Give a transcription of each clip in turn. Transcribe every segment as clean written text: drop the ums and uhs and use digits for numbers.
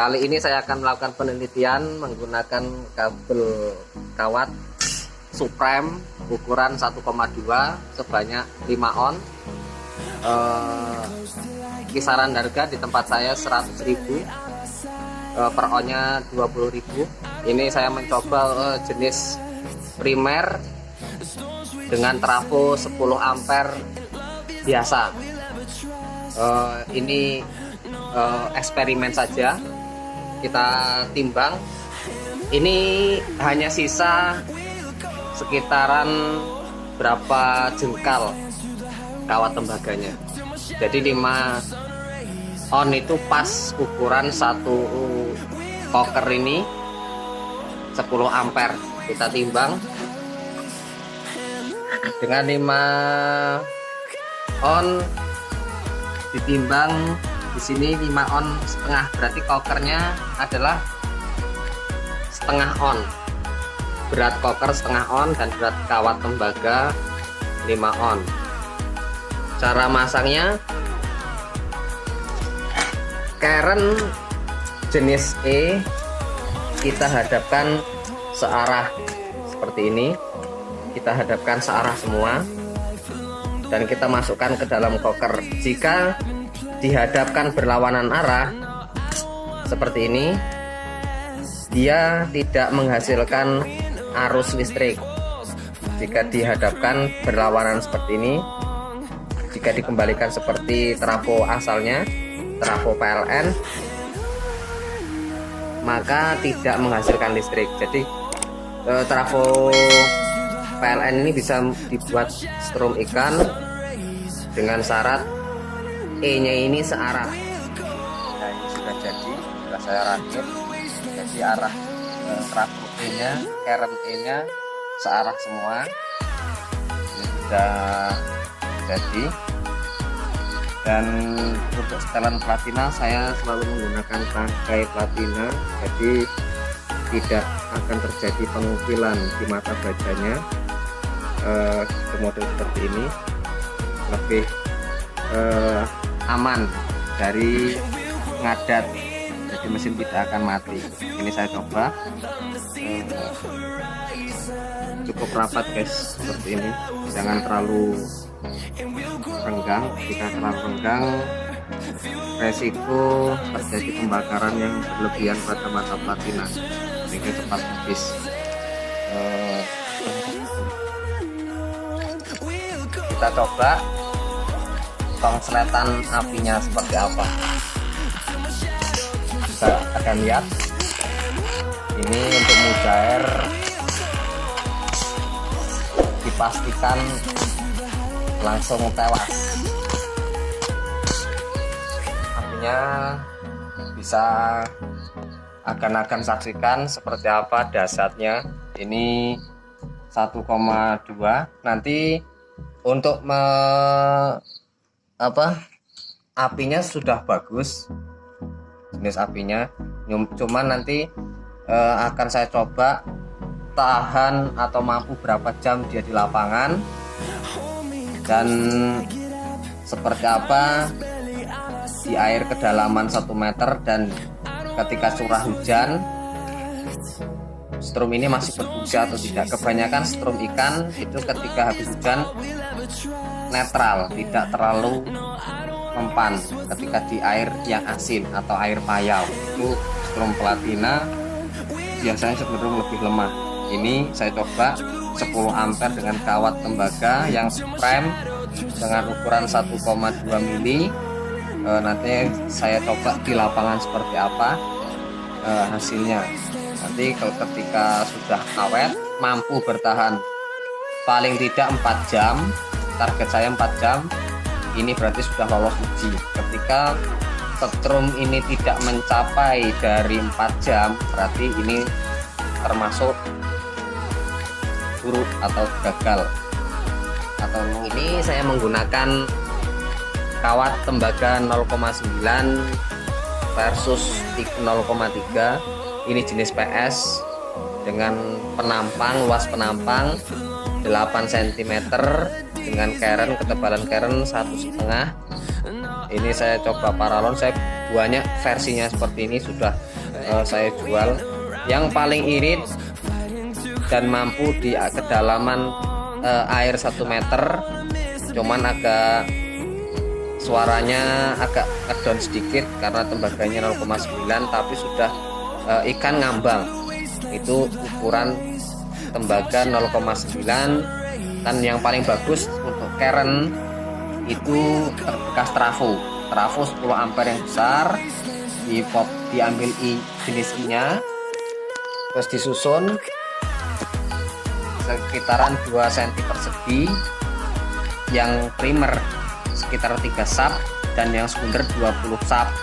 Kali ini saya akan melakukan penelitian menggunakan kabel kawat Supreme ukuran 1,2 sebanyak 5 on. Kisaran harga di tempat saya 100.000, per onnya 20.000. Ini saya mencoba jenis primer dengan trafo 10 ampere biasa. Ini eksperimen saja. Kita timbang, ini hanya sisa sekitaran berapa jengkal kawat tembaganya. Jadi 5 on itu pas ukuran satu koker ini 10 ampere. Kita timbang dengan 5 on ditimbang di sini 5 on setengah, berarti kokernya adalah setengah on. Berat koker setengah on dan berat kawat tembaga 5 on. Cara masangnya, keren jenis E kita hadapkan searah seperti ini. Kita hadapkan searah semua dan kita masukkan ke dalam koker. Jika dihadapkan berlawanan arah seperti ini, dia tidak menghasilkan arus listrik. Jika dihadapkan berlawanan seperti ini, jika dikembalikan seperti trafo asalnya, trafo PLN, maka tidak menghasilkan listrik. Jadi trafo PLN ini bisa dibuat strum ikan dengan syarat E-nya ini searah. Nah, ini sudah jadi, sudah saya rakit. Jadi arah trafo E-nya, current E-nya searah semua. Ini sudah jadi. Dan untuk setelan platina, saya selalu menggunakan tangkai platina, jadi tidak akan terjadi pengukilan di mata bajanya. Model seperti ini lebih aman dari ngadat, jadi mesin tidak akan mati. Ini saya coba, cukup rapat guys, seperti ini. Jangan terlalu renggang. Jika terlalu renggang, resiko terjadi pembakaran yang berlebihan pada mata platina sehingga cepat habis. Kita coba konsletan apinya seperti apa. Kita akan lihat. Ini untuk mujair dipastikan langsung tewas. Apinya bisa akan saksikan seperti apa dahsyatnya. Ini 1,2. Nanti untuk apinya sudah bagus, jenis apinya, cuman nanti akan saya coba tahan atau mampu berapa jam dia di lapangan dan seperti apa di air kedalaman 1 meter, dan ketika curah hujan strum ini masih berfungsi atau tidak. Kebanyakan strum ikan itu ketika habis hujan netral, tidak terlalu mempan. Ketika di air yang asin atau air payau, itu strum platina biasanya cenderung lebih lemah. Ini saya coba 10 ampere dengan kawat tembaga yang Supreme dengan ukuran 1,2 mili. Nanti saya coba di lapangan seperti apa hasilnya. Nanti kalau ketika sudah awet, mampu bertahan paling tidak 4 jam, target saya 4 jam, ini berarti sudah lolos uji. Ketika strum ini tidak mencapai dari 4 jam, berarti ini termasuk buruk atau gagal. Atau ini saya menggunakan kawat tembaga 0,9 versus 0,3. Ini jenis PS dengan penampang, luas penampang 8 cm dengan keren, ketebalan keren 1,5. Ini saya coba paralon, saya banyak versinya seperti ini, sudah saya jual. Yang paling irit dan mampu di kedalaman air 1 meter, cuman agak suaranya agak ngedown sedikit karena tembaganya 0,9, tapi sudah ikan ngambang. Itu ukuran tembaga 0,9. Dan yang paling bagus untuk keren itu bekas trafo 10 ampere yang besar, diambil jenis I-nya, terus disusun sekitaran 2 cm persegi, yang primer sekitar 3 sap dan yang sekunder 20 sap.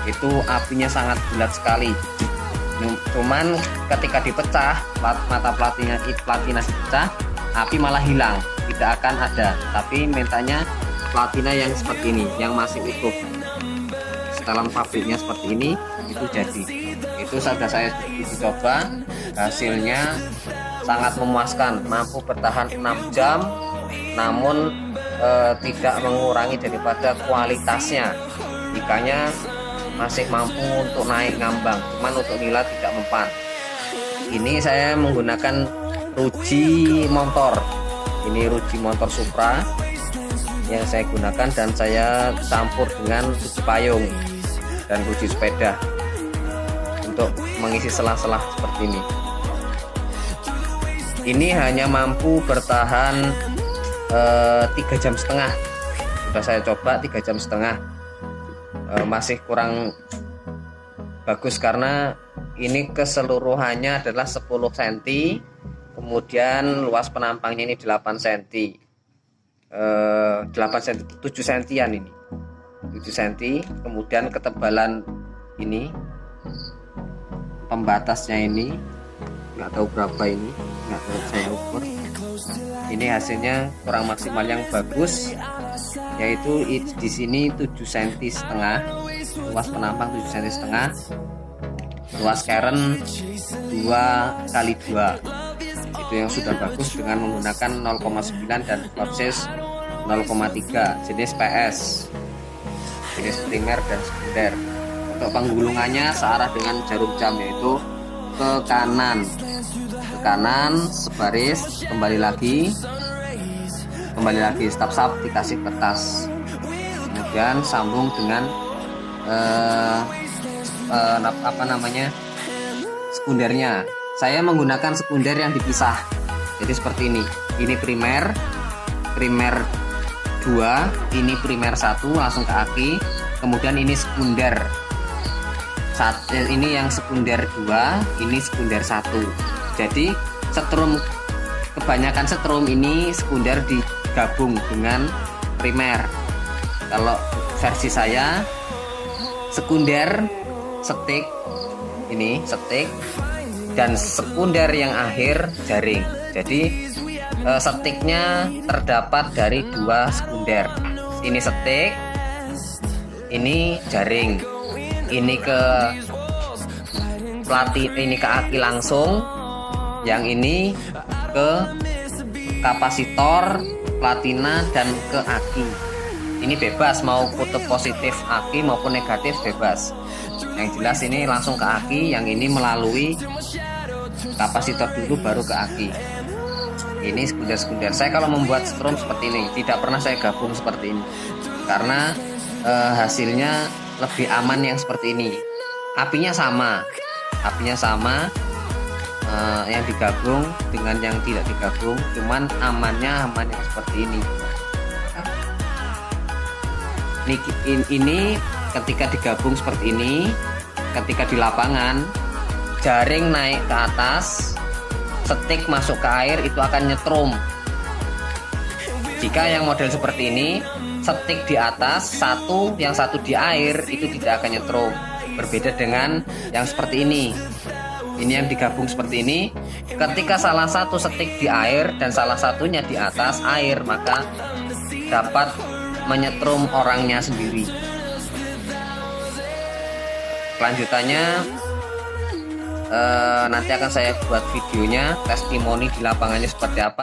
Itu apinya sangat bulat sekali, cuman ketika dipecah, mata platina dipecah, api malah hilang, tidak akan ada. Tapi mintanya platina yang seperti ini, yang masih utuh, setelan pabriknya seperti ini, itu jadi. Itu sudah saya coba, hasilnya sangat memuaskan, mampu bertahan 6 jam, namun tidak mengurangi daripada kualitasnya. Ikannya masih mampu untuk naik ngambang, cuman untuk nila tidak mempan. Ini saya menggunakan ruji motor, ini ruji motor Supra yang saya gunakan, dan saya campur dengan ruji payung dan ruji sepeda untuk mengisi sela-sela seperti ini. Ini hanya mampu bertahan 3,5 jam. Sudah saya coba 3,5 jam, masih kurang bagus karena ini keseluruhannya adalah 10 cm, kemudian luas penampangnya ini 8 cm, 8 cm, 7 cm ini 7 cm, kemudian ketebalan ini pembatasnya ini nggak tahu berapa, ini nggak tahu saya ukur. Ini hasilnya kurang maksimal yang bagus, yaitu di sini 7,5 cm, luas penampang 7,5 cm, luas keren 2x2. Itu yang sudah bagus dengan menggunakan 0,9 dan proses 0,3 jenis PS, jenis primer dan sekunder. Untuk penggulungannya searah dengan jarum jam, yaitu ke kanan sebaris, kembali lagi stop dikasih kertas, kemudian sambung dengan sekundernya. Saya menggunakan sekunder yang dipisah, jadi seperti ini primer 2, ini primer 1 langsung ke aki, kemudian ini sekunder ini yang sekunder 2, ini sekunder 1. Jadi kebanyakan setrum ini sekunder digabung dengan primer. Kalau versi saya sekunder setik, ini setik, dan sekunder yang akhir jaring. Jadi setiknya terdapat dari 2 sekunder. Ini setik, ini jaring, ini ke ini ke aki langsung, yang ini ke kapasitor, platina, dan ke aki. Ini bebas mau kutub positif aki maupun negatif, bebas. Yang jelas ini langsung ke aki, yang ini melalui kapasitor dulu baru ke aki. Ini sekunder. Saya kalau membuat strum seperti ini tidak pernah saya gabung seperti ini, karena hasilnya lebih aman yang seperti ini. Apinya sama, yang digabung dengan yang tidak digabung, cuman aman yang seperti ini. Ini ketika digabung seperti ini, ketika di lapangan jaring naik ke atas, setik masuk ke air, itu akan nyetrum. Jika yang model seperti ini, setik di atas, yang satu di air, itu tidak akan nyetrum. Berbeda dengan yang seperti ini. Ini yang digabung seperti ini. Ketika salah satu setik di air dan salah satunya di atas air, maka dapat menyetrum orangnya sendiri. Kelanjutannya nanti akan saya buat videonya, testimoni di lapangannya seperti apa.